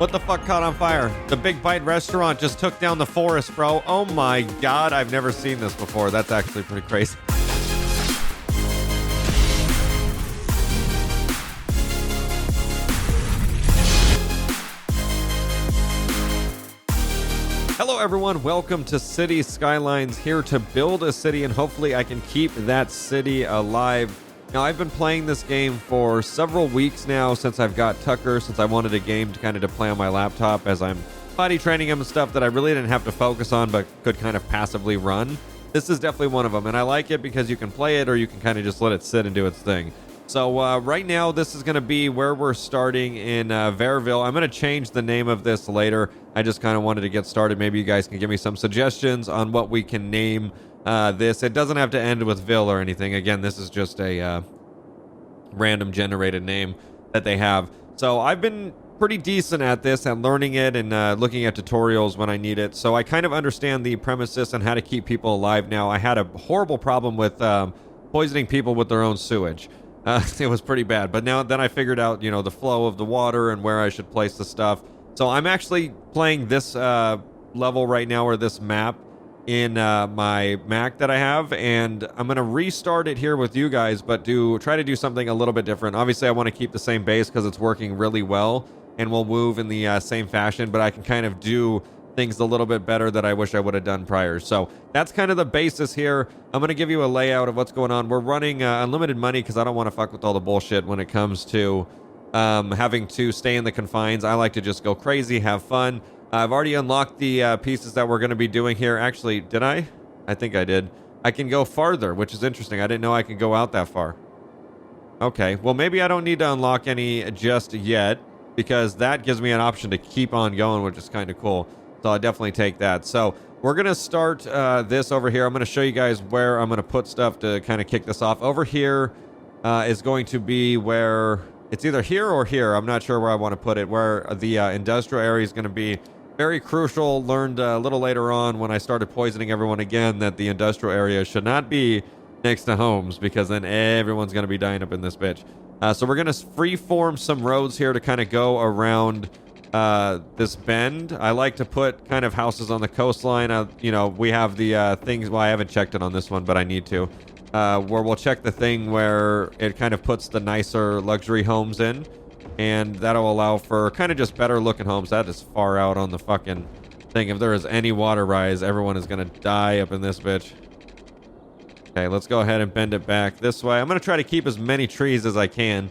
What the fuck caught on fire? The Big Bite restaurant just took down the forest, bro. Oh my god, I've never seen this before. That's actually pretty crazy. Hello everyone, welcome to City Skylines, here to build a city and hopefully I can keep that city alive. Now I've been playing this game for several weeks now since I've got Tucker, since I wanted a game to play on my laptop as I'm potty training him and stuff that I really didn't have to focus on but could kind of passively run. This is definitely one of them, and I like it because you can play it or you can kind of just let it sit and do its thing. So right now this is going to be where we're starting in Verville. I'm going to change the name of this later. I just kind of wanted to get started. Maybe you guys can give me some suggestions on what we can name this. It doesn't have to end with Ville or anything. Again, this is just a random generated name that they have. So I've been pretty decent at this and learning it and looking at tutorials when I need it. So I kind of understand the premises and how to keep people alive now. I had a horrible problem with poisoning people with their own sewage. It was pretty bad, but then I figured out, you know, the flow of the water and where I should place the stuff. So I'm actually playing this level right now, or this map, in my Mac that I have, and I'm going to restart it here with you guys, but try to do something a little bit different. Obviously, I want to keep the same base because it's working really well, and we'll move in the same fashion, but I can kind of do things a little bit better that I wish I would have done prior. So that's kind of the basis here. I'm going to give you a layout of what's going on. We're running unlimited money because I don't want to fuck with all the bullshit when it comes to having to stay in the confines. I like to just go crazy, have fun. I've already unlocked the pieces that we're going to be doing here. Actually, did I? I think I did. I can go farther, which is interesting. I didn't know I could go out that far. Okay, well, maybe I don't need to unlock any just yet because that gives me an option to keep on going, which is kind of cool. So I'll definitely take that. So we're going to start this over here. I'm going to show you guys where I'm going to put stuff to kind of kick this off. Over here is going to be where it's either here or here. I'm not sure where I want to put it, where the industrial area is going to be. Very crucial. Learned a little later on when I started poisoning everyone again that the industrial area should not be next to homes because then everyone's going to be dying up in this bitch. So we're going to freeform some roads here to kind of go around this bend. I like to put kind of houses on the coastline. You know, we have the things. Well, I haven't checked it on this one, but I need to. Where we'll check the thing where it kind of puts the nicer luxury homes in, and that'll allow for kind of just better looking homes. That is far out on the fucking thing. If there is any water rise, everyone is gonna die up in this bitch. Okay, let's go ahead and bend it back this way. I'm gonna try to keep as many trees as I can.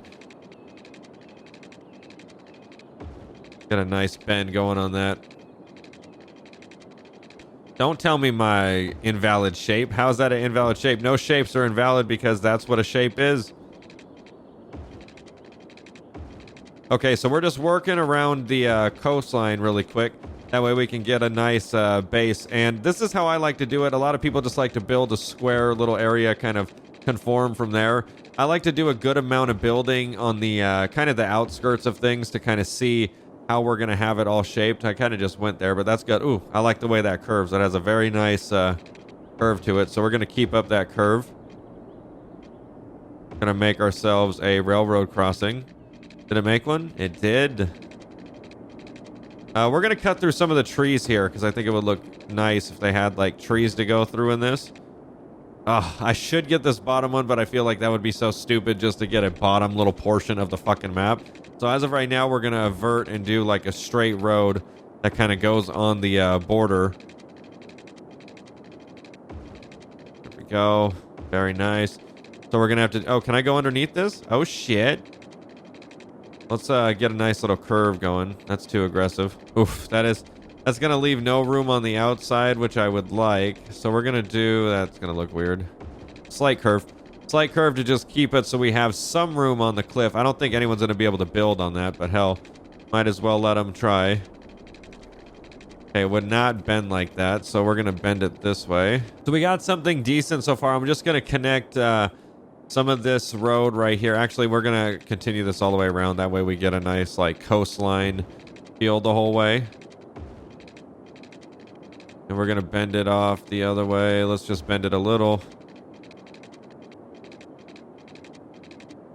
Got a nice bend going on that. Don't tell me my invalid shape. How's that an invalid shape? No shapes are invalid because that's what a shape is. Okay, so we're just working around the coastline really quick. That way we can get a nice base. And this is how I like to do it. A lot of people just like to build a square little area, kind of conform from there. I like to do a good amount of building on the kind of the outskirts of things to kind of see how we're going to have it all shaped. I kind of just went there, but that's good. Ooh, I like the way that curves. That has a very nice curve to it. So we're going to keep up that curve. Going to make ourselves a railroad crossing. Did it make one? It did. We're going to cut through some of the trees here because I think it would look nice if they had like trees to go through in this. Oh, I should get this bottom one, but I feel like that would be so stupid just to get a bottom little portion of the fucking map. So as of right now, we're going to avert and do like a straight road that kind of goes on the border. There we go. Very nice. So we're going to have to... Oh, can I go underneath this? Oh, shit. Let's get a nice little curve going. That's too aggressive. Oof, that's going to leave no room on the outside, which I would like. So we're going to do... That's going to look weird. Slight curve. Slight curve to just keep it so we have some room on the cliff. I don't think anyone's going to be able to build on that, but hell, might as well let them try. Okay, it would not bend like that, so we're going to bend it this way. So we got something decent so far. I'm just going to connect some of this road right here. Actually, we're going to continue this all the way around. That way we get a nice like coastline feel the whole way. And we're going to bend it off the other way. Let's just bend it a little.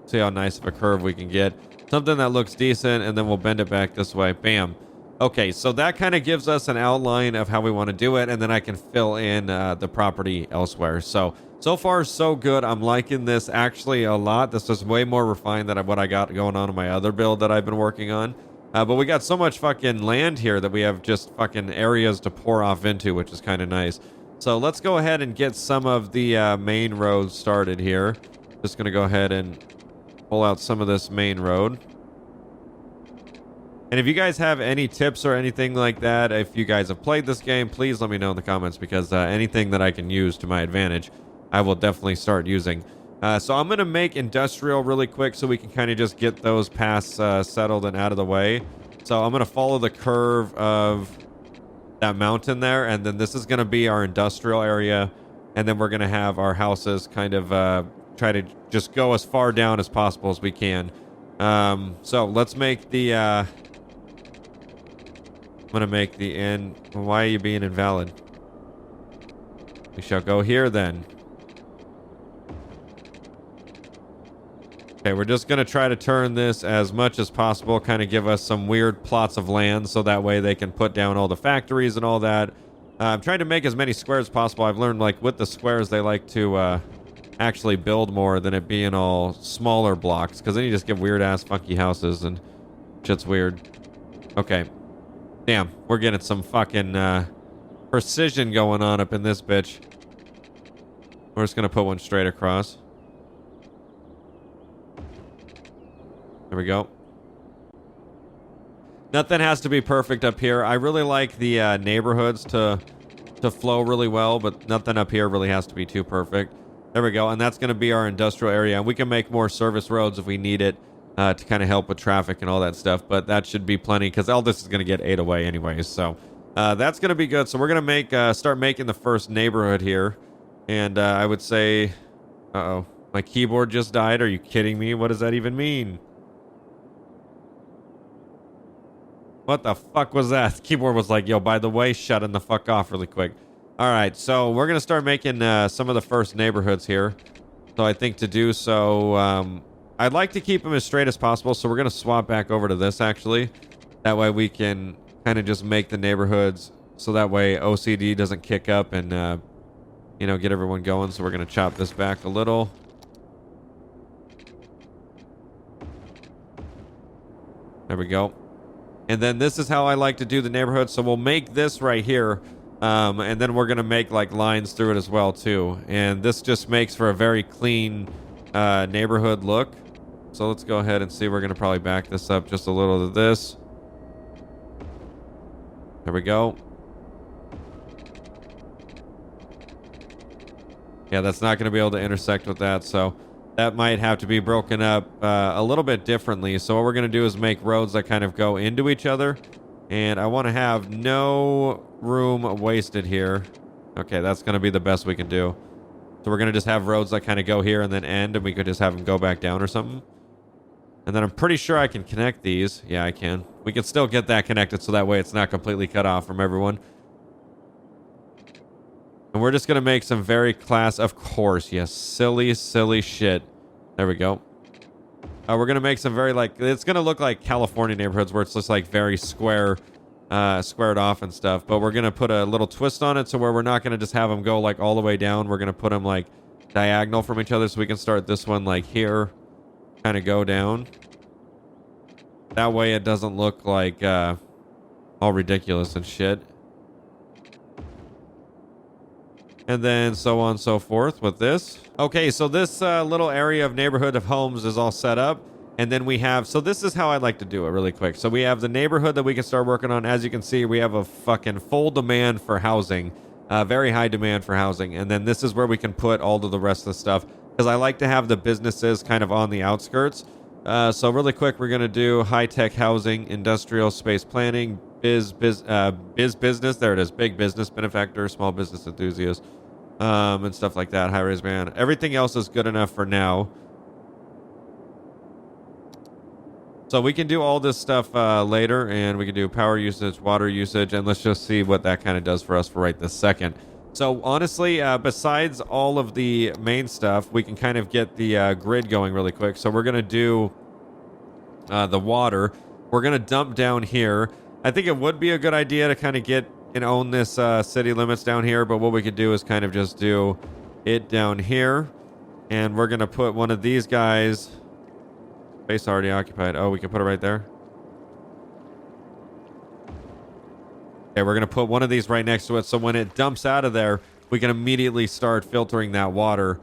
See how nice of a curve we can get. Something that looks decent, and then we'll bend it back this way. Bam. Okay, so that kind of gives us an outline of how we want to do it, and then I can fill in the property elsewhere. So far, so good. I'm liking this actually a lot. This is way more refined than what I got going on in my other build that I've been working on. But we got so much fucking land here that we have just fucking areas to pour off into, which is kind of nice. So let's go ahead and get some of the main roads started here. Just going to go ahead and pull out some of this main road. And if you guys have any tips or anything like that, if you guys have played this game, please let me know in the comments, because anything that I can use to my advantage, I will definitely start using. So I'm going to make industrial really quick so we can kind of just get those paths settled and out of the way. So I'm going to follow the curve of that mountain there, and then this is going to be our industrial area, and then we're going to have our houses kind of try to just go as far down as possible as we can. So let's make the... I'm going to make the end... Why are you being invalid? We shall go here then. Okay, we're just going to try to turn this as much as possible, kind of give us some weird plots of land so that way they can put down all the factories and all that. I'm trying to make as many squares as possible. I've learned, like, with the squares, they like to actually build more than it being all smaller blocks, because then you just get weird-ass funky houses and shit's weird. Okay. Damn, we're getting some fucking precision going on up in this bitch. We're just going to put one straight across. There we go. Nothing has to be perfect up here. I really like the neighborhoods to flow really well, but nothing up here really has to be too perfect. There we go. And that's going to be our industrial area. And we can make more service roads if we need it to kind of help with traffic and all that stuff. But that should be plenty, because all this is going to get ate away anyways. So that's going to be good. So we're going to start making the first neighborhood here. And I would say... Uh-oh. My keyboard just died. Are you kidding me? What does that even mean? What the fuck was that? The keyboard was like, yo, by the way, shutting the fuck off really quick. All right, so we're going to start making some of the first neighborhoods here. So I think to do so, I'd like to keep them as straight as possible. So we're going to swap back over to this, actually. That way we can kind of just make the neighborhoods so that way OCD doesn't kick up and, you know, get everyone going. So we're going to chop this back a little. There we go. And then this is how I like to do the neighborhood. So we'll make this right here. And then we're going to make like lines through it as well too. And this just makes for a very clean neighborhood look. So let's go ahead and see. We're going to probably back this up just a little to this. There we go. Yeah, that's not going to be able to intersect with that. So that might have to be broken up a little bit differently. So what we're going to do is make roads that kind of go into each other. And I want to have no room wasted here. Okay, that's going to be the best we can do. So we're going to just have roads that kind of go here and then end. And we could just have them go back down or something. And then I'm pretty sure I can connect these. Yeah, I can. We can still get that connected so that way it's not completely cut off from everyone. And we're just going to make some very class... Of course, yes. Silly, silly shit. There we go. We're going to make some very, like... It's going to look like California neighborhoods where it's just, like, very squared off and stuff. But we're going to put a little twist on it so where we're not going to just have them go, like, all the way down. We're going to put them, like, diagonal from each other so we can start this one, like, here. Kind of go down. That way it doesn't look like all ridiculous and shit. And then so on and so forth with this. Okay, so this little area of neighborhood of homes is all set up. And then we have... So this is how I like to do it really quick. So we have the neighborhood that we can start working on. As you can see, we have a fucking full demand for housing. Very high demand for housing. And then this is where we can put all of the rest of the stuff. Because I like to have the businesses kind of on the outskirts. So really quick, we're going to do high-tech housing, industrial space planning, biz business. There it is. Big business benefactor, small business enthusiast, and stuff like that. High-rise man. Everything else is good enough for now. So we can do all this stuff later, and we can do power usage, water usage, and let's just see what that kind of does for us for right this second. So honestly, besides all of the main stuff, we can kind of get the grid going really quick. So we're going to do the water. We're going to dump down here. I think it would be a good idea to kind of get and own this city limits down here. But what we could do is kind of just do it down here. And we're going to put one of these guys. Space already occupied. Oh, we can put it right there. Okay, we're going to put one of these right next to it. So when it dumps out of there, we can immediately start filtering that water.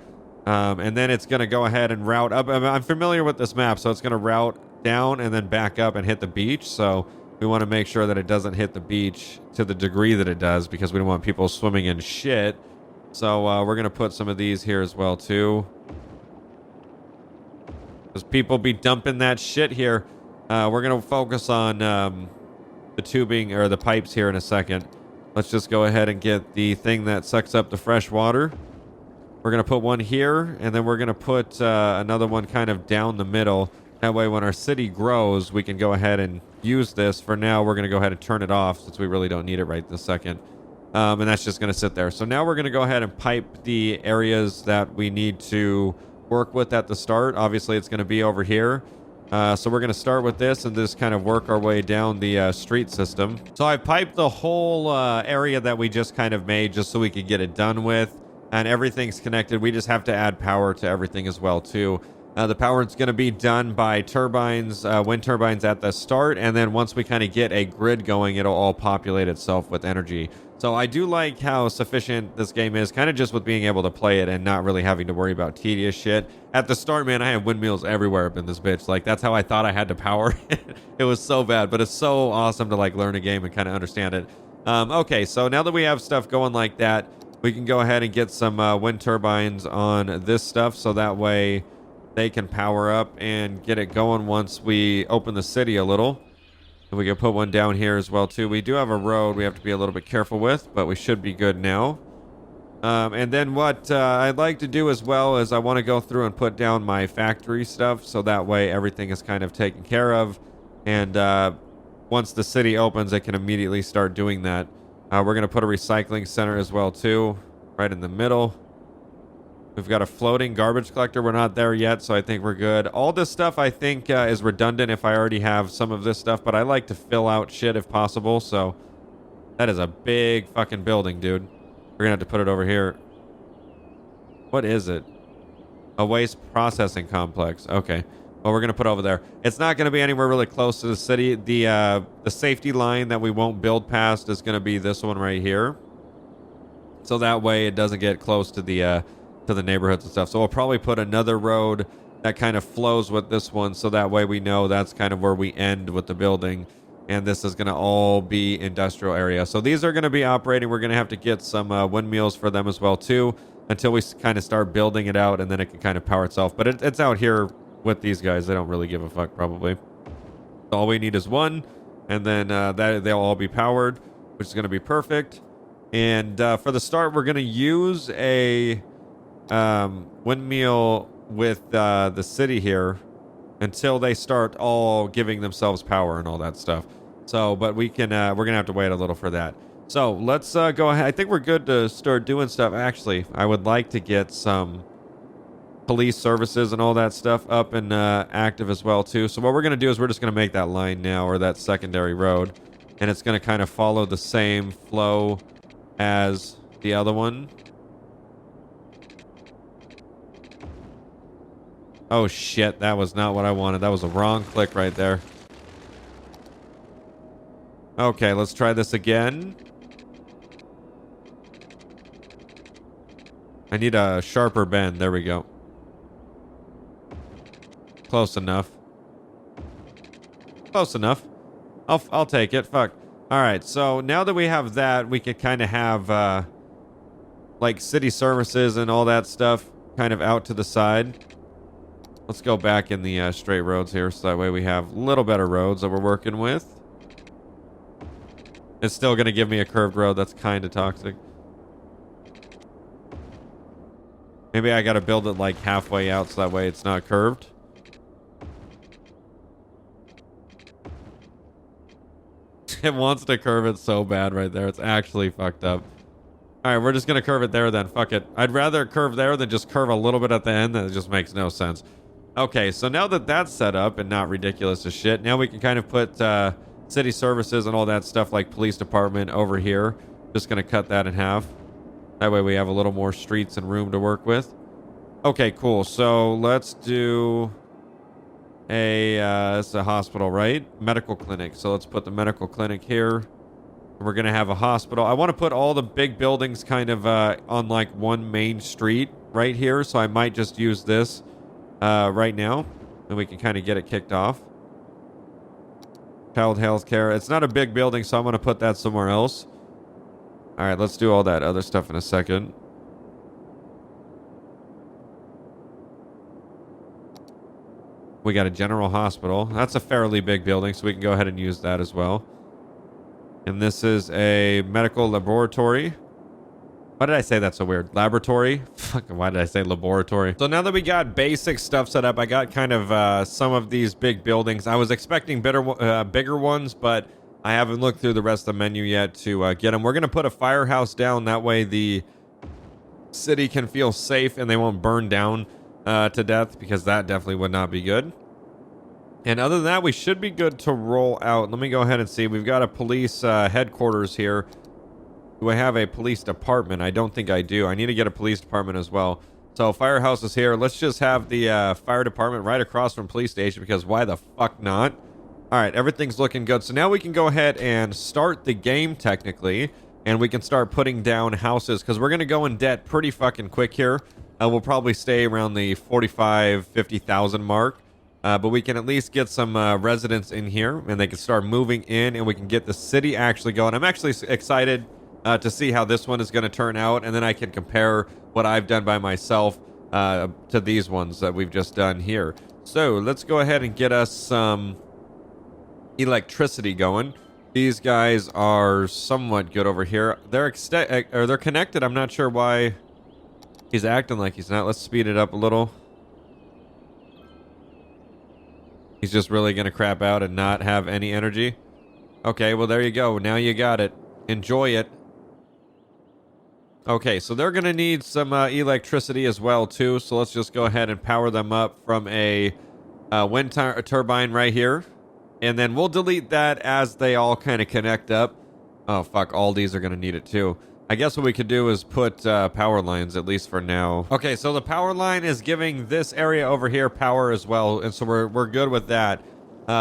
And then it's going to go ahead and route up. I'm familiar with this map, so it's going to route down and then back up and hit the beach. So we want to make sure that it doesn't hit the beach to the degree that it does, because we don't want people swimming in shit. So we're going to put some of these here as well, too. Because people be dumping that shit here. We're going to focus on the tubing or the pipes here in a second. Let's just go ahead and get the thing that sucks up the fresh water. We're going to put one here, and then we're going to put another one kind of down the middle. That way, when our city grows, we can go ahead and use this. For now, we're going to go ahead and turn it off since we really don't need it right this second. And that's just going to sit there. So now we're going to go ahead and pipe the areas that we need to work with at the start. Obviously, it's going to be over here. So we're going to start with this and just kind of work our way down the street system. So I piped the whole area that we just kind of made just so we could get it done with. And everything's connected. We just have to add power to everything as well, too. The power is going to be done by turbines, wind turbines at the start. And then once we kind of get a grid going, it'll all populate itself with energy. So I do like how sufficient this game is, kind of just with being able to play it and not really having to worry about tedious shit. At the start, man, I had windmills everywhere up in this bitch. Like, that's how I thought I had to power it. It was so bad, but it's so awesome to, like, learn a game and kind of understand it. Okay, so now that we have stuff going like that, we can go ahead and get some wind turbines on this stuff, so that way they can power up and get it going once we open the city a little. And we can put one down here as well, too. We do have a road we have to be a little bit careful with, but we should be good now. And then what I'd like to do as well is I want to go through and put down my factory stuff, so that way everything is kind of taken care of. And once the city opens, it can immediately start doing that. We're going to put a recycling center as well, too, right in the middle. We've got a floating garbage collector. We're not there yet, so I think we're good. All this stuff, I think, is redundant if I already have some of this stuff, but I like to fill out shit if possible, so that is a big fucking building, dude. We're going to have to put it over here. What is it? A waste processing complex. Okay. Well, we're going to put over there. It's not going to be anywhere really close to the city. The safety line that we won't build past is going to be this one right here. So that way it doesn't get close to the neighborhoods and stuff. So we'll probably put another road that kind of flows with this one. So that way we know that's kind of where we end with the building. And this is going to all be industrial area. So these are going to be operating. We're going to have to get some windmills for them as well, too, until we kind of start building it out, and then it can kind of power itself. But it's out here with these guys. They don't really give a fuck, probably. All we need is one, and then they'll all be powered, which is going to be perfect. And for the start, we're going to use a windmill with the city here until they start all giving themselves power and all that stuff. So, but we can we're going to have to wait a little for that. So let's go ahead. I think we're good to start doing stuff. Actually, I would like to get some police services and all that stuff up and active as well, too. So what we're going to do is we're just going to make that line now, or that secondary road, and it's going to kind of follow the same flow as the other one. Oh shit, that was not what I wanted. That was a wrong click right there. Okay, let's try this again. I need a sharper bend. There we go. Close enough. Close enough. I'll take it. Fuck. All right, so now that we have that, we can kind of have like city services and all that stuff kind of out to the side. Let's go back in the straight roads here, so that way we have a little better roads that we're working with. It's still going to give me a curved road. That's kind of toxic. Maybe I got to build it like halfway out so that way it's not curved. It wants to curve it so bad right there. It's actually fucked up. All right, we're just going to curve it there then. Fuck it. I'd rather curve there than just curve a little bit at the end. That just makes no sense. Okay, so now that that's set up and not ridiculous as shit, now we can kind of put city services and all that stuff like police department over here. Just going to cut that in half. That way we have a little more streets and room to work with. Okay, cool. So let's do it's a hospital, right? Medical clinic. So let's put the medical clinic here. We're going to have a hospital. I want to put all the big buildings kind of on like one main street right here. So I might just use this right now. And we can kind of get it kicked off. Child health care. It's not a big building, so I'm going to put that somewhere else. All right, let's do all that other stuff in a second. We got a general hospital. That's a fairly big building, so we can go ahead and use that as well. And this is a medical laboratory. Why did I say that's so weird? Laboratory? Fucking why did I say laboratory? So now that we got basic stuff set up, I got kind of some of these big buildings. I was expecting bigger ones, but I haven't looked through the rest of the menu yet to get them. We're going to put a firehouse down. That way the city can feel safe and they won't burn down to death, because that definitely would not be good. And other than that, we should be good to roll out. Let me go ahead and see. We've got a police headquarters here. Do I have a police department? I don't think I do. I need to get a police department as well. So firehouse is here. Let's just have the fire department right across from police station, because why the fuck not? All right, everything's looking good. So now we can go ahead and start the game technically, and we can start putting down houses, because we're going to go in debt pretty fucking quick here. We'll probably stay around the 45, 50,000 mark. But we can at least get some residents in here, and they can start moving in, and we can get the city actually going. I'm actually excited to see how this one is going to turn out, and then I can compare what I've done by myself to these ones that we've just done here. So let's go ahead and get us some electricity going. These guys are somewhat good over here. They're connected. I'm not sure why he's acting like he's not. Let's speed it up a little. He's just really going to crap out and not have any energy. Okay, well, there you go. Now you got it. Enjoy it. Okay, so they're going to need some electricity as well, too. So let's just go ahead and power them up from a wind turbine right here. And then we'll delete that as they all kind of connect up. Oh, fuck. All these are going to need it, too. I guess what we could do is put power lines, at least for now. Okay, so the power line is giving this area over here power as well. And so we're good with that.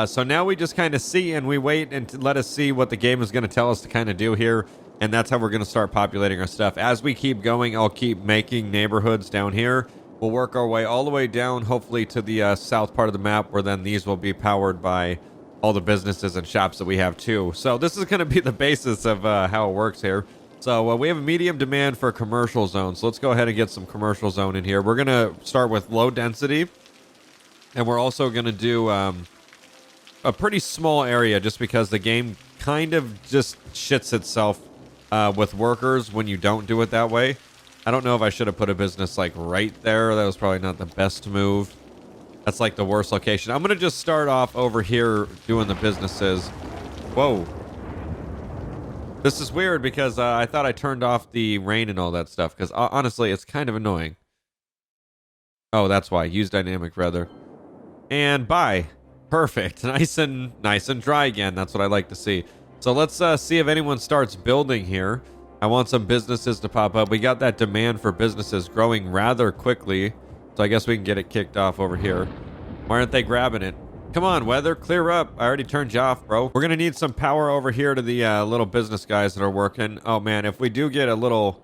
So now we just kind of see and we wait and let us see what the game is going to tell us to kind of do here. And that's how we're going to start populating our stuff. As we keep going, I'll keep making neighborhoods down here. We'll work our way all the way down, hopefully to the south part of the map, where then these will be powered by all the businesses and shops that we have too. So this is going to be the basis of how it works here. So we have a medium demand for a commercial zone. So let's go ahead and get some commercial zone in here. We're going to start with low density. And we're also going to do a pretty small area, just because the game kind of just shits itself with workers when you don't do it that way. I don't know if I should have put a business like right there. That was probably not the best move. That's like the worst location. I'm going to just start off over here doing the businesses. Whoa. This is weird because I thought I turned off the rain and all that stuff, because honestly, it's kind of annoying. Oh, that's why. Use dynamic rather. And bye. Perfect. Nice and dry again. That's what I like to see. So let's see if anyone starts building here. I want some businesses to pop up. We got that demand for businesses growing rather quickly. So I guess we can get it kicked off over here. Why aren't they grabbing it? Come on, weather, clear up. I already turned you off, bro. We're going to need some power over here to the little business guys that are working. Oh, man, if we do get a little...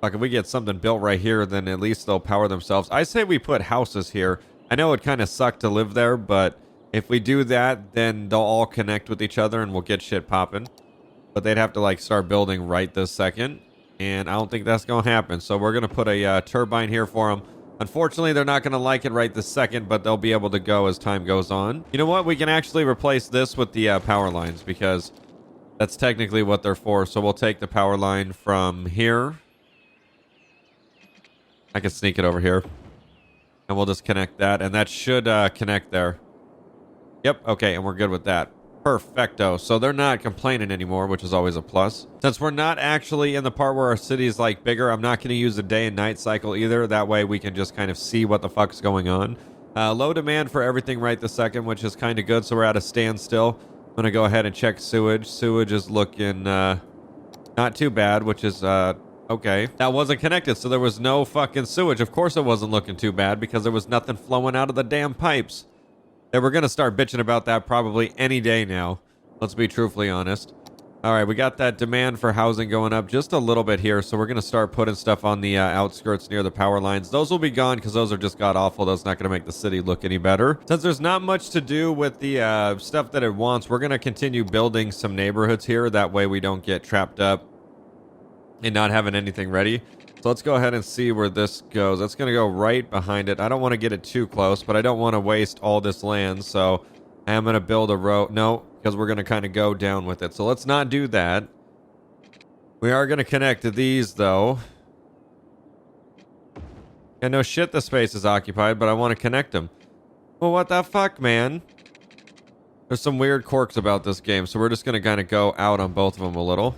Like, if we get something built right here, then at least they'll power themselves. I say we put houses here. I know it kind of sucked to live there, but if we do that, then they'll all connect with each other and we'll get shit popping. But they'd have to, like, start building right this second. And I don't think that's going to happen. So we're going to put a turbine here for them. Unfortunately, they're not going to like it right this second, but they'll be able to go as time goes on. You know what? We can actually replace this with the power lines, because that's technically what they're for. So we'll take the power line from here. I can sneak it over here. And we'll just connect that. And that should connect there. Yep. Okay. And we're good with that. Perfecto. So they're not complaining anymore, which is always a plus. Since we're not actually in the part where our city is like bigger, I'm not going to use the day and night cycle either. That way we can just kind of see what the fuck's going on. Low demand for everything right this second, which is kind of good. So we're at a standstill. I'm gonna go ahead and check sewage. Sewage is looking not too bad, which is okay. That wasn't connected, so there was no fucking sewage. Of course it wasn't looking too bad because there was nothing flowing out of the damn pipes. They were gonna start bitching about that probably any day now. Let's be truthfully honest. All right, we got that demand for housing going up just a little bit here, so we're going to start putting stuff on the outskirts near the power lines. Those will be gone because those are just god-awful. That's not going to make the city look any better. Since there's not much to do with the stuff that it wants, we're going to continue building some neighborhoods here. That way we don't get trapped up and not having anything ready. So let's go ahead and see where this goes. That's going to go right behind it. I don't want to get it too close, but I don't want to waste all this land, so I am going to build a road. No, because we're going to kind of go down with it. So let's not do that. We are going to connect to these, though. And no shit, the space is occupied, but I want to connect them. Well, what the fuck, man? There's some weird quirks about this game, so we're just going to kind of go out on both of them a little.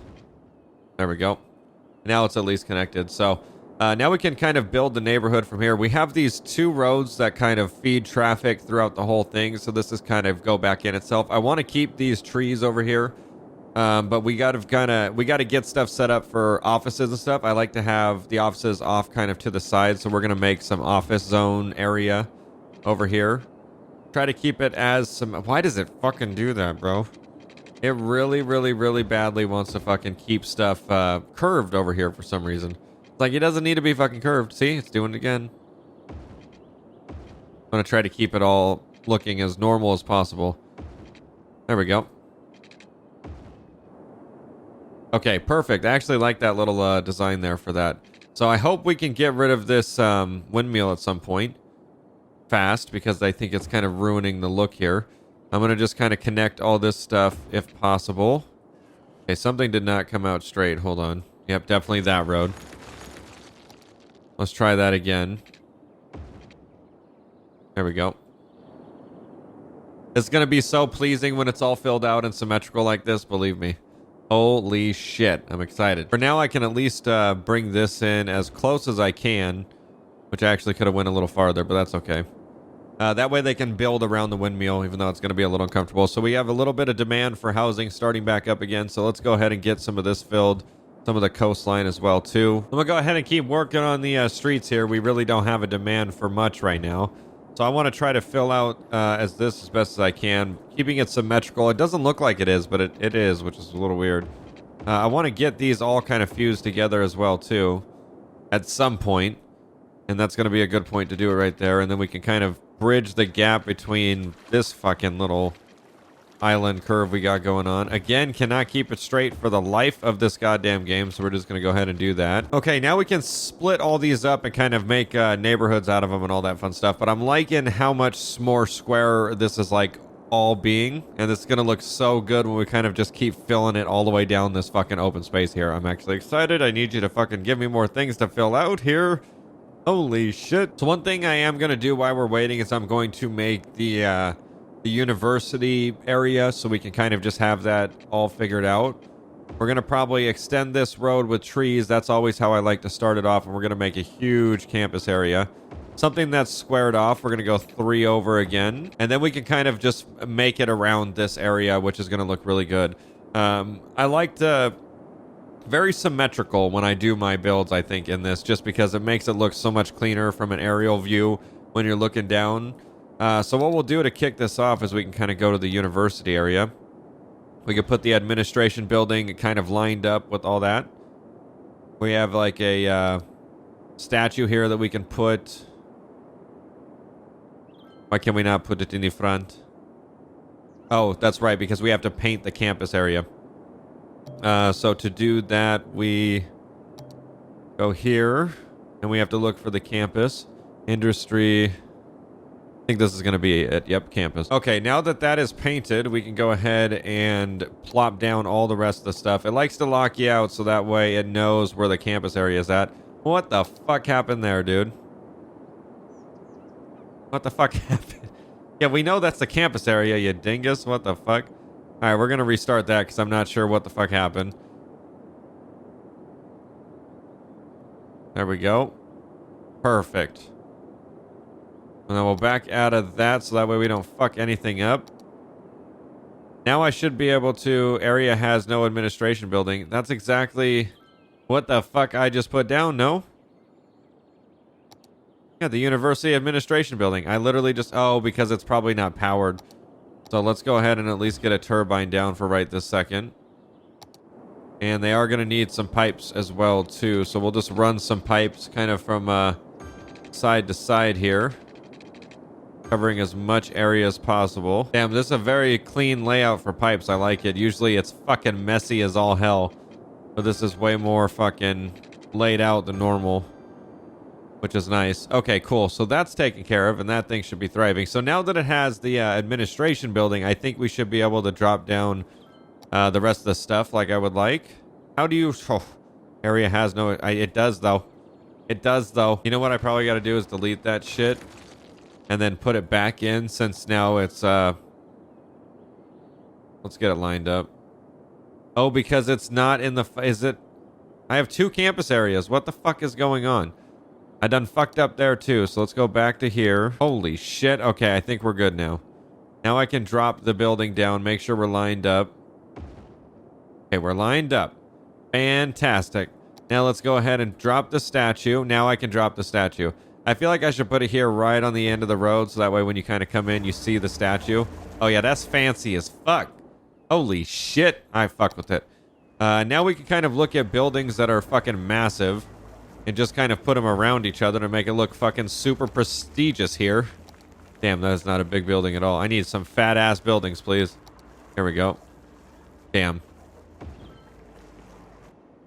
There we go. Now it's at least connected. So now we can kind of build the neighborhood from here. We have these two roads that kind of feed traffic throughout the whole thing. So this is kind of go back in itself. I want to keep these trees over here. But we got to get stuff set up for offices and stuff. I like to have the offices off kind of to the side. So we're going to make some office zone area over here. Try to keep it as some... Why does it fucking do that, bro? It really, really, really badly wants to fucking keep stuff curved over here for some reason. It's like, it doesn't need to be fucking curved. See, it's doing it again. I'm going to try to keep it all looking as normal as possible. There we go. Okay, perfect. I actually like that little design there for that. So I hope we can get rid of this windmill at some point. Fast, because I think it's kind of ruining the look here. I'm going to just kind of connect all this stuff if possible. Okay, something did not come out straight. Hold on. Yep, definitely that road. Let's try that again. There we go. It's going to be so pleasing when it's all filled out and symmetrical like this, believe me. Holy shit, I'm excited. For now, I can at least bring this in as close as I can, which I actually could have went a little farther, but that's okay. That way they can build around the windmill, even though it's going to be a little uncomfortable. So we have a little bit of demand for housing starting back up again. So let's go ahead and get some of this filled. Some of the coastline as well, too. I'm going to go ahead and keep working on the streets here. We really don't have a demand for much right now. So I want to try to fill out as best as I can. Keeping it symmetrical. It doesn't look like it is, but it is, which is a little weird. I want to get these all kind of fused together as well, too. At some point. And that's going to be a good point to do it right there. And then we can kind of bridge the gap between this fucking little island curve we got going on. Again, cannot keep it straight for the life of this goddamn game, so we're just going to go ahead and do that. Okay, now we can split all these up and kind of make neighborhoods out of them and all that fun stuff. But I'm liking how much more square this is like all being. And it's going to look so good when we kind of just keep filling it all the way down this fucking open space here. I'm actually excited. I need you to fucking give me more things to fill out here. Holy shit. So one thing I am going to do while we're waiting is I'm going to make the university area so we can kind of just have that all figured out. We're going to probably extend this road with trees. That's always how I like to start it off. And we're going to make a huge campus area. Something that's squared off. We're going to go 3 over again. And then we can kind of just make it around this area, which is going to look really good. I like to... Very symmetrical when I do my builds, I think, in this, just because it makes it look so much cleaner from an aerial view when you're looking down. So what we'll do to kick this off is we can kind of go to the university area. We can put the administration building kind of lined up with all that. We have like a statue here that we can put. Why can we not put it in the front? Oh, that's right, because we have to paint the campus area. So to do that, we go here, and we have to look for the campus. Industry. I think this is going to be it. Yep, campus. Okay, now that that is painted, we can go ahead and plop down all the rest of the stuff. It likes to lock you out, so that way it knows where the campus area is at. What the fuck happened there, dude? What the fuck happened? Yeah, we know that's the campus area, you dingus. What the fuck? All right, we're going to restart that because I'm not sure what the fuck happened. There we go. Perfect. And then we'll back out of that so that way we don't fuck anything up. Now I should be able to... Area has no administration building. That's exactly what the fuck I just put down, no? Yeah, the University Administration Building. I literally just... Oh, because it's probably not powered. So let's go ahead and at least get a turbine down for right this second. And they are going to need some pipes as well, too. So we'll just run some pipes kind of from side to side here. Covering as much area as possible. Damn, this is a very clean layout for pipes. I like it. Usually it's fucking messy as all hell. But this is way more fucking laid out than normal. Which is nice. Okay, cool. So that's taken care of, and that thing should be thriving. So now that it has the administration building, I think we should be able to drop down the rest of the stuff like I would like. How do you... Oh, area has no... it does, though. It does, though. You know what I probably got to do is delete that shit. And then put it back in since now it's... Let's get it lined up. Oh, because it's not in the... Is it... I have 2 campus areas. What the fuck is going on? I done fucked up there too. So let's go back to here. Holy shit. Okay, I think we're good now. Now I can drop the building down. Make sure we're lined up. Okay, we're lined up. Fantastic. Now let's go ahead and drop the statue. Now I can drop the statue. I feel like I should put it here right on the end of the road. So that way when you kind of come in, you see the statue. Oh yeah, that's fancy as fuck. Holy shit. I fuck with it. Now we can kind of look at buildings that are fucking massive. And just kind of put them around each other to make it look fucking super prestigious here. Damn, that is not a big building at all. I need some fat ass buildings, please. Here we go. Damn.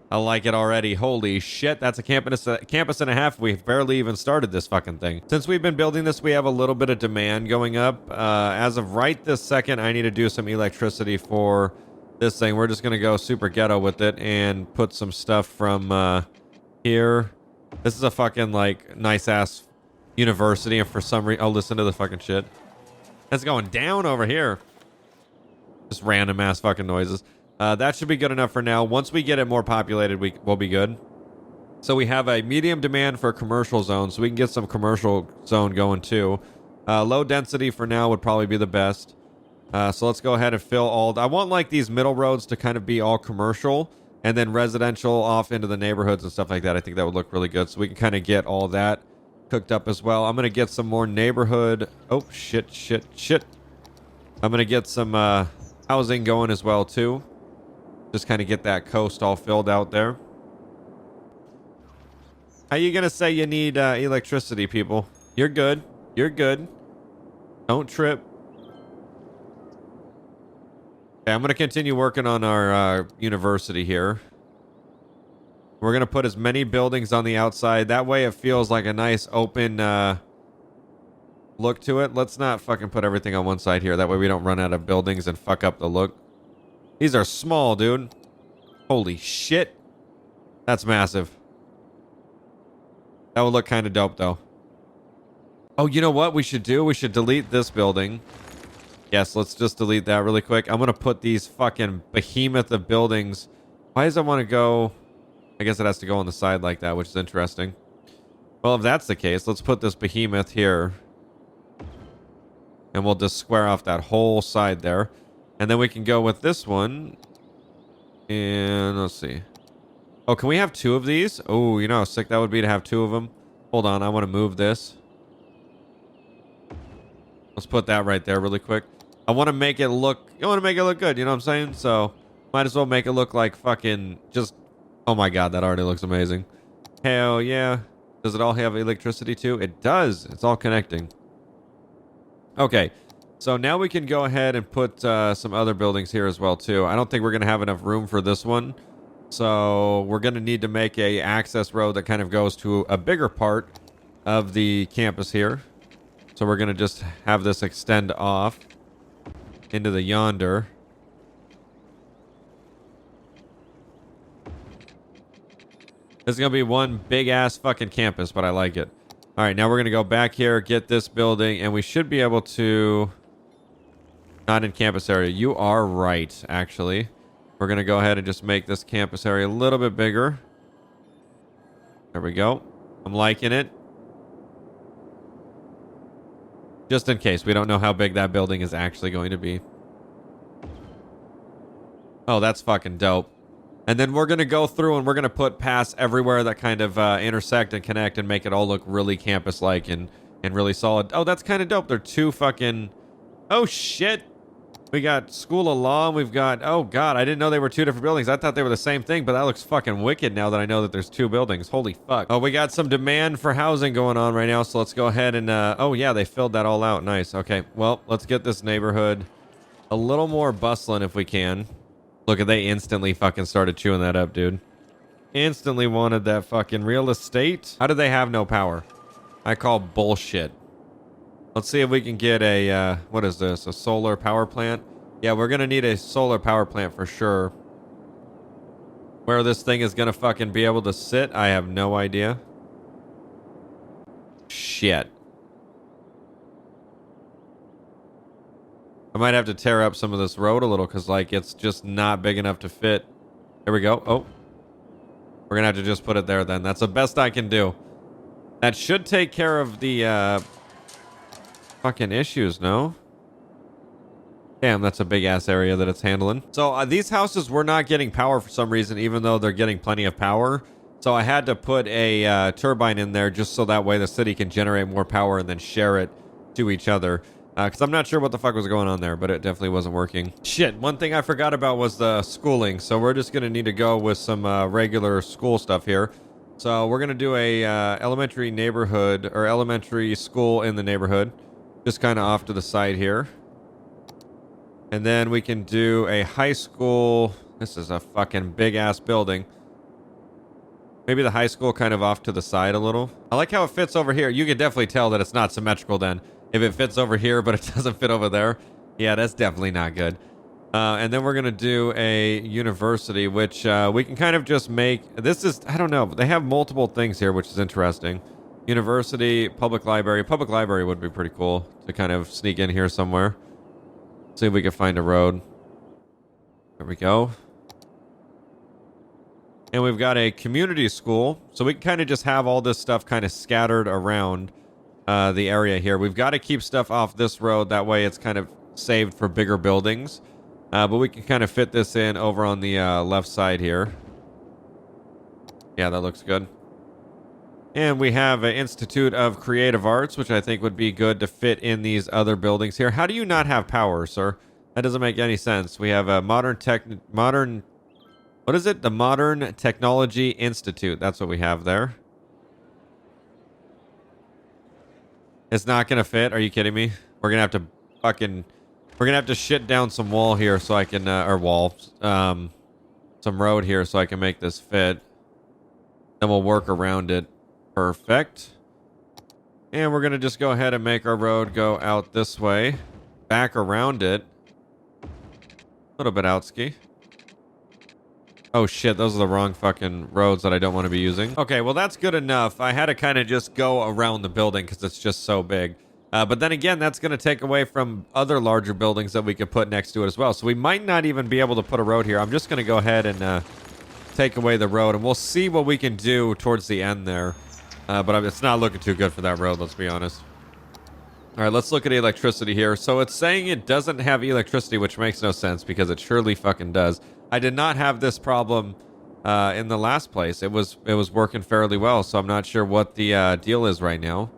I like it already. Holy shit, that's a campus and a half. We've barely even started this fucking thing. Since we've been building this, we have a little bit of demand going up. As of right this second, I need to do some electricity for this thing. We're just going to go super ghetto with it and put some stuff from here. This is a fucking, like, nice-ass university, and for some reason... Oh, listen to the fucking shit. It's going down over here. Just random-ass fucking noises. That should be good enough for now. Once we get it more populated, we'll be good. So we have a medium demand for a commercial zone, so we can get some commercial zone going too. Low density for now would probably be the best. So let's go ahead and fill all... I want like these middle roads to kind of be all commercial, and then residential off into the neighborhoods and stuff like that. I think that would look really good. So we can kind of get all that cooked up as well. I'm going to get some more neighborhood... Oh, shit. I'm going to get some housing going as well too. Just kind of get that coast all filled out there. How you gonna say you need electricity, people? You're good. You're good. Don't trip. Okay, I'm gonna continue working on our university here. We're gonna put as many buildings on the outside. That way it feels like a nice open look to it. Let's not fucking put everything on one side here. That way we don't run out of buildings and fuck up the look. These are small, dude. Holy shit. That's massive. That would look kind of dope, though. Oh, you know what we should do? We should delete this building. Yes, let's just delete that really quick. I'm going to put these fucking behemoth of buildings. Why does it want to go... I guess it has to go on the side like that, which is interesting. Well, if that's the case, let's put this behemoth here. And we'll just square off that whole side there. And then we can go with this one. And let's see. Oh, can we have 2 of these? Oh, you know how sick that would be to have 2 of them? Hold on, I want to move this. Let's put that right there really quick. I want to make it look... You want to make it look good, you know what I'm saying? So, might as well make it look like fucking just... Oh my god, that already looks amazing. Hell yeah. Does it all have electricity too? It does. It's all connecting. Okay. So now we can go ahead and put some other buildings here as well too. I don't think we're going to have enough room for this one. So we're going to need to make a access road that kind of goes to a bigger part of the campus here. So we're going to just have this extend off into the yonder. This is going to be one big ass fucking campus, but I like it. All right, now we're going to go back here, get this building, and we should be able to... Not in campus area. You are right, actually. We're going to go ahead and just make this campus area a little bit bigger. There we go. I'm liking it. Just in case. We don't know how big that building is actually going to be. Oh, that's fucking dope. And then we're going to go through and we're going to put paths everywhere that kind of intersect and connect and make it all look really campus-like and really solid. Oh, that's kind of dope. They're two fucking... Oh, shit. We got School of Law and we've got... Oh, God, I didn't know they were two different buildings. I thought they were the same thing, but that looks fucking wicked now that I know that there's two buildings. Holy fuck. Oh, we got some demand for housing going on right now, so let's go ahead and... Oh, yeah, they filled that all out. Nice. Okay, well, let's get this neighborhood a little more bustling if we can. Look, they instantly fucking started chewing that up, dude. Instantly wanted that fucking real estate. How do they have no power? I call bullshit. Let's see if we can get a, what is this? A solar power plant? Yeah, we're gonna need a solar power plant for sure. Where this thing is gonna fucking be able to sit, I have no idea. Shit. I might have to tear up some of this road a little because, like, it's just not big enough to fit. There we go. Oh. We're going to have to just put it there then. That's the best I can do. That should take care of the fucking issues, no? Damn, that's a big-ass area that it's handling. So these houses were not getting power for some reason, even though they're getting plenty of power. So I had to put a turbine in there just so that way the city can generate more power and then share it to each other. Because I'm not sure what the fuck was going on there, but it definitely wasn't working. Shit, one thing I forgot about was the schooling. So we're just going to need to go with some regular school stuff here. So we're going to do a elementary neighborhood, or elementary school in the neighborhood. Just kind of off to the side here. And then we can do a high school. This is a fucking big-ass building. Maybe the high school kind of off to the side a little. I like how it fits over here. You can definitely tell that it's not symmetrical then. If it fits over here, but it doesn't fit over there. Yeah, that's definitely not good. And then we're going to do a university, which we can kind of just make... This is... I don't know. They have multiple things here, which is interesting. University, public library. Public library would be pretty cool to kind of sneak in here somewhere. See if we can find a road. There we go. And we've got a community school. So we can kind of just have all this stuff kind of scattered around the area here. We've got to keep stuff off this road. That way it's kind of saved for bigger buildings. But we can kind of fit this in over on the left side here. Yeah, that looks good. And we have an Institute of Creative Arts, which I think would be good to fit in these other buildings here. How do you not have power, sir? That doesn't make any sense. We have a what is it? The Modern Technology Institute. That's what we have there. It's not going to fit. Are you kidding me? We're going to have to fucking... We're going to have to shit down some wall here so I can... or wall. Some road here so I can make this fit. Then we'll work around it. Perfect. And we're going to just go ahead and make our road go out this way. Back around it. A little bit outski. Oh shit, those are the wrong fucking roads that I don't want to be using. Okay, well that's good enough. I had to kind of just go around the building because it's just so big. But then again, that's going to take away from other larger buildings that we could put next to it as well. So we might not even be able to put a road here. I'm just going to go ahead and take away the road. And we'll see what we can do towards the end there. But it's not looking too good for that road, let's be honest. All right, let's look at electricity here. So it's saying it doesn't have electricity, which makes no sense because it surely fucking does. I did not have this problem in the last place. It was working fairly well, so I'm not sure what the deal is right now.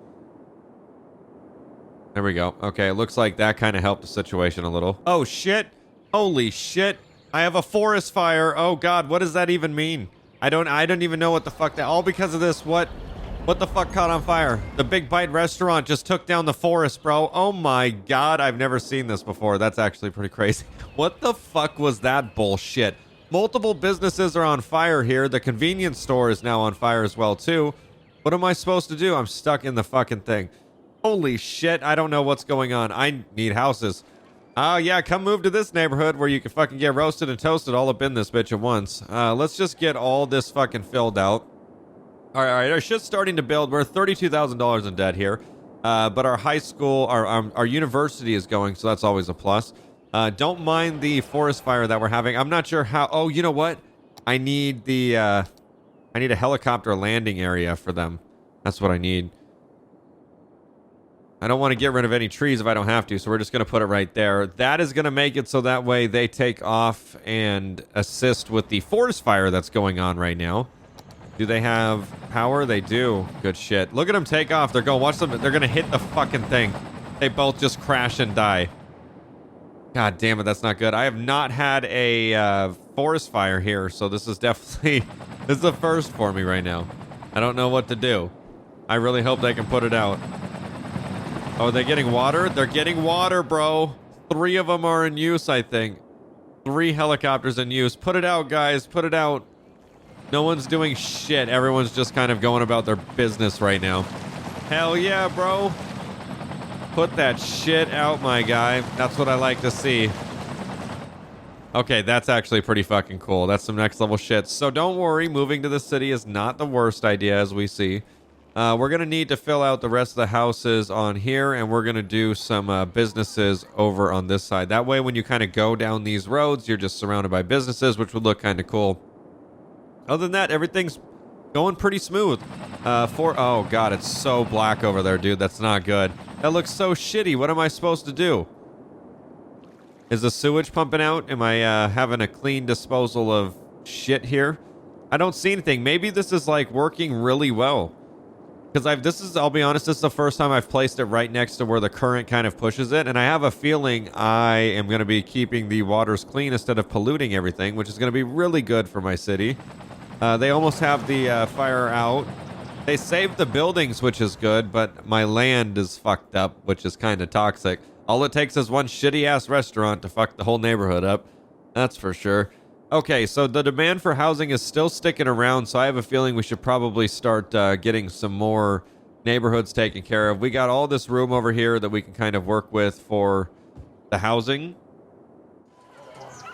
There we go. Okay, it looks like that kind of helped the situation a little. Oh, shit. Holy shit. I have a forest fire. Oh, God, what does that even mean? I don't even know what the fuck that... All because of this. What the fuck caught on fire? The Big Bite restaurant just took down the forest, bro. Oh, my God. I've never seen this before. That's actually pretty crazy. What the fuck was that bullshit? Multiple businesses are on fire here. The convenience store is now on fire as well, too. What am I supposed to do? I'm stuck in the fucking thing. Holy shit, I don't know what's going on. I need houses. Oh, yeah, come move to this neighborhood where you can fucking get roasted and toasted all up in this bitch at once. Let's just get all this fucking filled out. All right, our shit's starting to build. We're $32,000 in debt here. But our high school, our university is going, so that's always a plus. Don't mind the forest fire that we're having. I'm not sure how... Oh, you know what? I need a helicopter landing area for them. That's what I need. I don't want to get rid of any trees if I don't have to, so we're just going to put it right there. That is going to make it so that way they take off and assist with the forest fire that's going on right now. Do they have power? They do. Good shit. Look at them take off. They're going, watch them. They're going to hit the fucking thing. They both just crash and die. God damn it, that's not good. I have not had a forest fire here, so this is definitely, this is the first for me right now. I don't know what to do. I really hope they can put it out. Oh, are they getting water? They're getting water, bro. 3 of them are in use, I think. 3 helicopters in use. Put it out, guys. Put it out. No one's doing shit. Everyone's just kind of going about their business right now. Hell yeah, bro. Put that shit out, my guy. That's what I like to see. Okay, that's actually pretty fucking cool. That's some next level shit. So don't worry. Moving to the city is not the worst idea, as we see. We're going to need to fill out the rest of the houses on here, and we're going to do some businesses over on this side. That way, when you kind of go down these roads, you're just surrounded by businesses, which would look kind of cool. Other than that, everything's going pretty smooth. Oh, God, it's so black over there, dude. That's not good. That looks so shitty. What am I supposed to do? Is the sewage pumping out? Am I having a clean disposal of shit here? I don't see anything. Maybe this is, like, working really well. Because I'll be honest, this is the first time I've placed it right next to where the current kind of pushes it, and I have a feeling I am going to be keeping the waters clean instead of polluting everything, which is going to be really good for my city. They almost have the fire out. They saved the buildings, which is good, but my land is fucked up, which is kind of toxic. All it takes is one shitty-ass restaurant to fuck the whole neighborhood up. That's for sure. Okay, so the demand for housing is still sticking around, so I have a feeling we should probably start getting some more neighborhoods taken care of. We got all this room over here that we can kind of work with for the housing.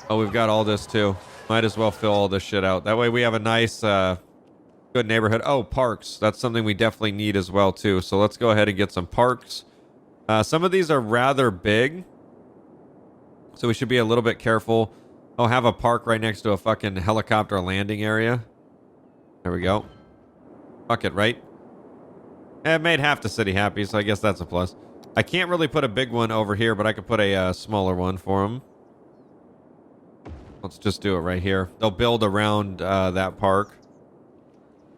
Oh, we've got all this too. Might as well fill all this shit out. That way we have a nice, good neighborhood. Oh, parks. That's something we definitely need as well too. So let's go ahead and get some parks. Some of these are rather big, so we should be a little bit careful. Oh, have a park right next to a fucking helicopter landing area. There we go. Fuck it, right? It made half the city happy, so I guess that's a plus. I can't really put a big one over here, but I could put a smaller one for them. Let's just do it right here. They'll build around that park.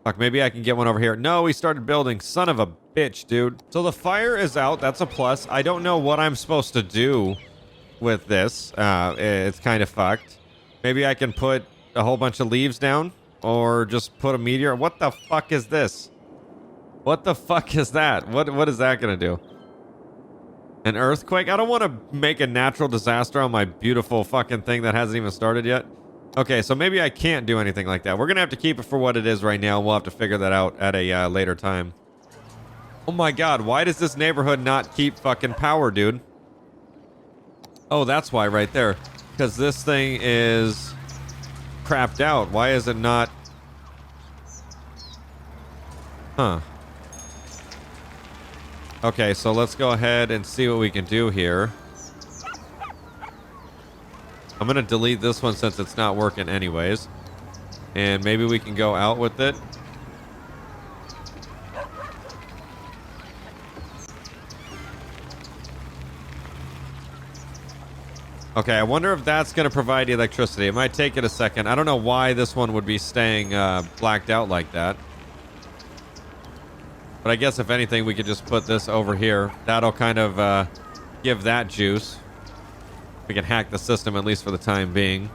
Fuck, maybe I can get one over here. No, we started building. Son of a bitch, dude. So the fire is out. That's a plus. I don't know what I'm supposed to do with this. It's kind of fucked. Maybe I can put a whole bunch of leaves down or just put a meteor. What the fuck is this? What the fuck is that? What is that gonna do? An earthquake? I don't want to make a natural disaster on my beautiful fucking thing that hasn't even started yet. Okay, so maybe I can't do anything like that. We're gonna have to keep it for what it is right now. We'll have to figure that out at a later time. Oh my god, why does this neighborhood not keep fucking power, dude? Oh, that's why right there. Because this thing is crapped out. Why is it not? Huh. Okay, so let's go ahead and see what we can do here. I'm going to delete this one since it's not working anyways. And maybe we can go out with it. Okay, I wonder if that's going to provide electricity. It might take it a second. I don't know why this one would be staying blacked out like that. But I guess if anything, we could just put this over here. That'll kind of give that juice. We can hack the system, at least for the time being.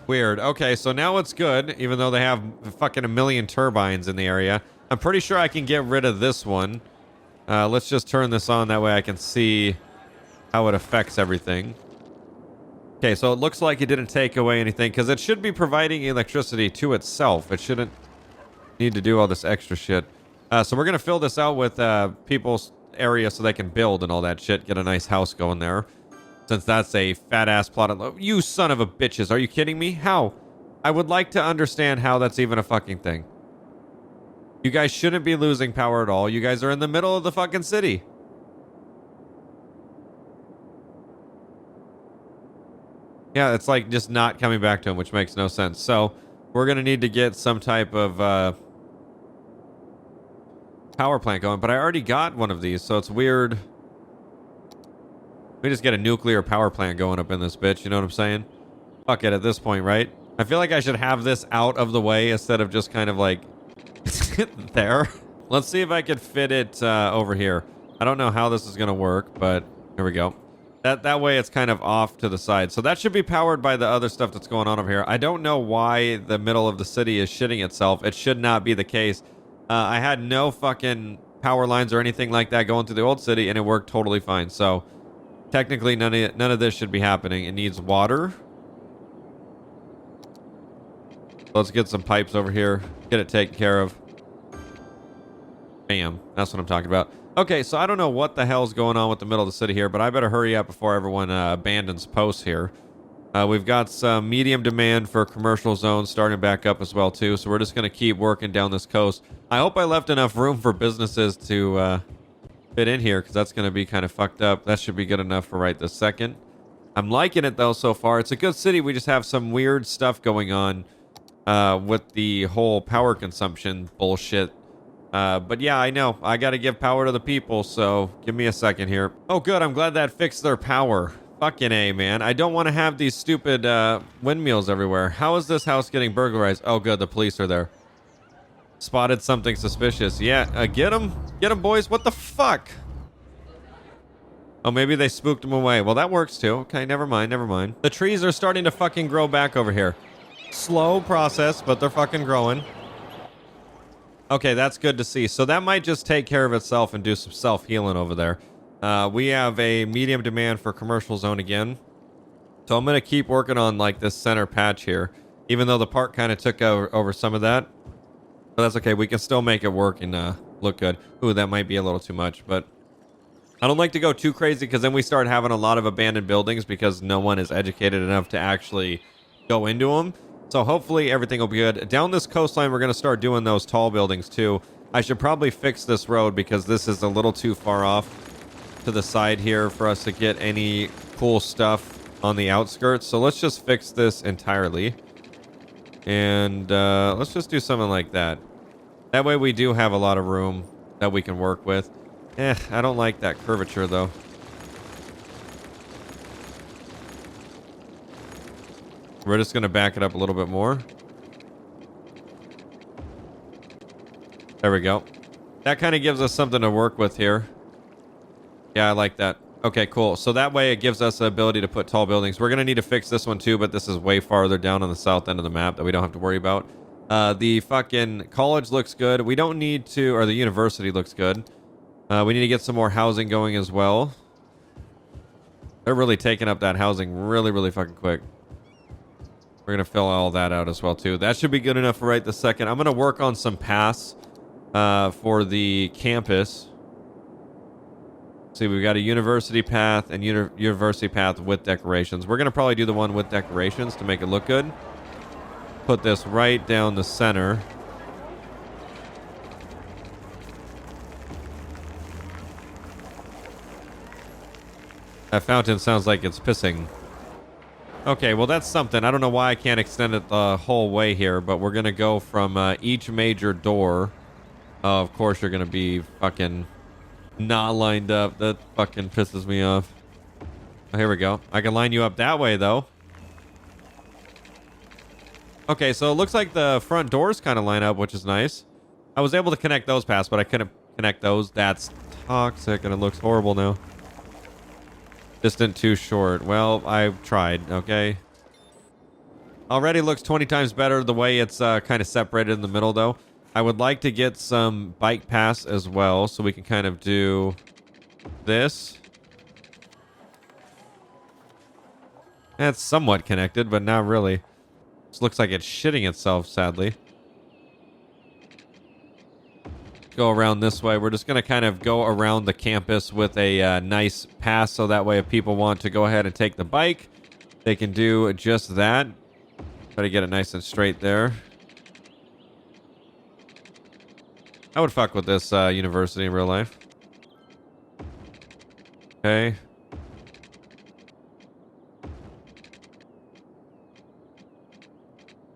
Weird. Okay, so now it's good, even though they have fucking a million turbines in the area. I'm pretty sure I can get rid of this one. Let's just turn this on. That way I can see how it affects everything. Okay, so it looks like it didn't take away anything because it should be providing electricity to itself. It shouldn't need to do all this extra shit. So we're going to fill this out with people's area so they can build and all that shit. Get a nice house going there. Since that's a fat-ass plot of... You son of a bitches. Are you kidding me? How? I would like to understand how that's even a fucking thing. You guys shouldn't be losing power at all. You guys are in the middle of the fucking city. Yeah, it's like just not coming back to him, which makes no sense. So we're going to need to get some type of power plant going. But I already got one of these, so it's weird. We just get a nuclear power plant going up in this bitch. You know what I'm saying? Fuck it at this point, right? I feel like I should have this out of the way instead of just kind of like there. Let's see if I could fit it over here. I don't know how this is going to work, but here we go. That way it's kind of off to the side. So that should be powered by the other stuff that's going on over here. I don't know why the middle of the city is shitting itself. It should not be the case. I had no fucking power lines or anything like that going through the old city, and it worked totally fine. So technically none of this should be happening. It needs water. Let's get some pipes over here. Get it taken care of. Bam. That's what I'm talking about. Okay, so I don't know what the hell's going on with the middle of the city here, but I better hurry up before everyone abandons posts here. We've got some medium demand for commercial zones starting back up as well, too. So we're just going to keep working down this coast. I hope I left enough room for businesses to fit in here, because that's going to be kind of fucked up. That should be good enough for right this second. I'm liking it, though, so far. It's a good city. We just have some weird stuff going on with the whole power consumption bullshit. But yeah, I know. I got to give power to the people, so give me a second here. Oh, good. I'm glad that fixed their power. Fucking A, man. I don't want to have these stupid windmills everywhere. How is this house getting burglarized? Oh, good. The police are there. Spotted something suspicious. Yeah, get them. Get them, boys. What the fuck? Oh, maybe they spooked them away. Well, that works, too. Okay, never mind. Never mind. The trees are starting to fucking grow back over here. Slow process, but they're fucking growing. Okay, that's good to see. So that might just take care of itself and do some self-healing over there. We have a medium demand for commercial zone again. So I'm going to keep working on like this center patch here. Even though the park kind of took over some of that. But that's okay. We can still make it work and look good. Ooh, that might be a little too much. But I don't like to go too crazy because then we start having a lot of abandoned buildings because no one is educated enough to actually go into them. So hopefully everything will be good. Down this coastline, we're going to start doing those tall buildings too. I should probably fix this road because this is a little too far off to the side here for us to get any cool stuff on the outskirts. So let's just fix this entirely. And let's just do something like that. That way we do have a lot of room that we can work with. I don't like that curvature though. We're just going to back it up a little bit more. There we go. That kind of gives us something to work with here. Yeah, I like that. Okay, cool. So that way it gives us the ability to put tall buildings. We're going to need to fix this one too, but this is way farther down on the south end of the map that we don't have to worry about. The fucking college looks good. We don't need to, or the university looks good. We need to get some more housing going as well. They're really taking up that housing really, really fucking quick. We're going to fill all that out as well, too. That should be good enough for right this second. I'm going to work on some paths for the campus. See, we've got a university path and university path with decorations. We're going to probably do the one with decorations to make it look good. Put this right down the center. That fountain sounds like it's pissing. Okay, well, that's something. I don't know why I can't extend it the whole way here, but we're going to go from each major door. Of course, you're going to be fucking not lined up. That fucking pisses me off. Oh, here we go. I can line you up that way, though. Okay, so it looks like the front doors kind of line up, which is nice. I was able to connect those past, but I couldn't connect those. That's toxic, and it looks horrible now. Distant too short. Well, I tried, okay? Already looks 20 times better the way it's kind of separated in the middle, though. I would like to get some bike paths as well, so we can kind of do this. That's somewhat connected, but not really. This looks like it's shitting itself, sadly. Go around this way. We're just going to kind of go around the campus with a nice pass, so that way if people want to go ahead and take the bike, they can do just that. Try to get it nice and straight there. I would fuck with this university in real life. Okay.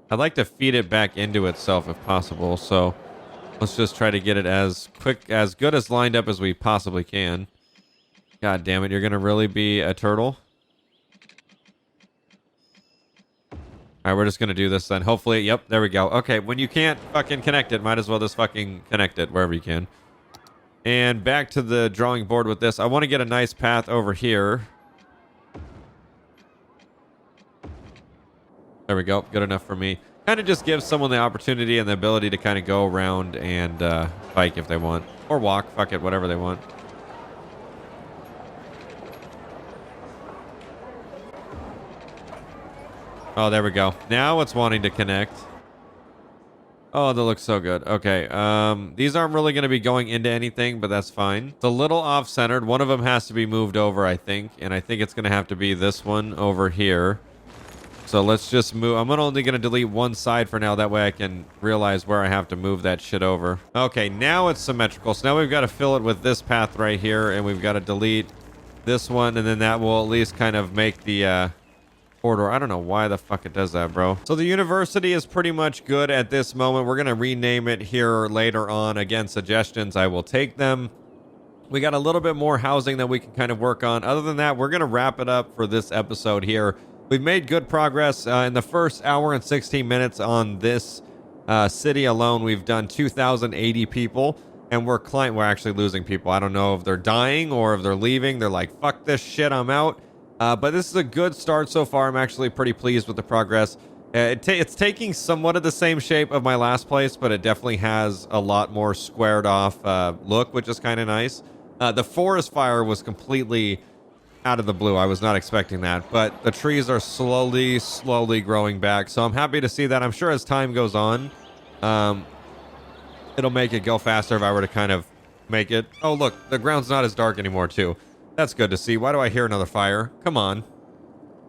I'd like to feed it back into itself if possible. So let's just try to get it as good as lined up as we possibly can. God damn it. You're going to really be a turtle? All right, we're just going to do this then. Hopefully, yep, there we go. Okay, when you can't fucking connect it, might as well just fucking connect it wherever you can. And back to the drawing board with this. I want to get a nice path over here. There we go. Good enough for me. Kind of just gives someone the opportunity and the ability to kind of go around and bike if they want. Or walk. Fuck it. Whatever they want. Oh, there we go. Now it's wanting to connect. Oh, that looks so good. Okay. These aren't really going to be going into anything, but that's fine. It's a little off-centered. One of them has to be moved over, I think. And I think it's going to have to be this one over here. So let's just move. I'm only going to delete one side for now. That way I can realize where I have to move that shit over. Okay, now it's symmetrical. So now we've got to fill it with this path right here. And we've got to delete this one. And then that will at least kind of make the corridor. I don't know why the fuck it does that, bro. So the university is pretty much good at this moment. We're going to rename it here later on. Again, suggestions, I will take them. We got a little bit more housing that we can kind of work on. Other than that, we're going to wrap it up for this episode here. We've made good progress in the first hour and 16 minutes on this city alone. We've done 2,080 people, and we're actually losing people. I don't know if they're dying or if they're leaving. They're like, fuck this shit, I'm out. But this is a good start so far. I'm actually pretty pleased with the progress. It's taking somewhat of the same shape of my last place, but it definitely has a lot more squared off look, which is kind of nice. The forest fire was completely out of the blue. I was not expecting that, but the trees are slowly growing back. So I'm happy to see that. I'm sure as time goes on, it'll make it go faster if I were to kind of make it. Oh, look, the ground's not as dark anymore too. That's good to see. Why do I hear another fire? Come on.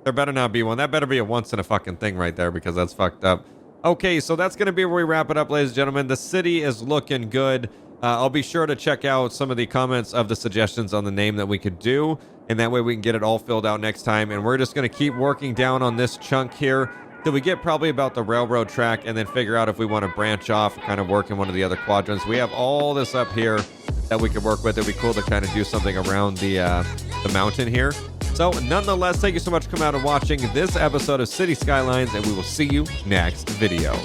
There better not be one. That better be a once in a fucking thing right there because that's fucked up. Okay, so that's going to be where we wrap it up, ladies and gentlemen. The city is looking good. I'll be sure to check out some of the comments of the suggestions on the name that we could do, and that way we can get it all filled out next time. And we're just going to keep working down on this chunk here till we get probably about the railroad track, and then figure out if we want to branch off and kind of work in one of the other quadrants. We have all this up here that we could work with. It'd be cool to kind of do something around the mountain here. So nonetheless, thank you so much for coming out and watching this episode of City Skylines, and we will see you next video.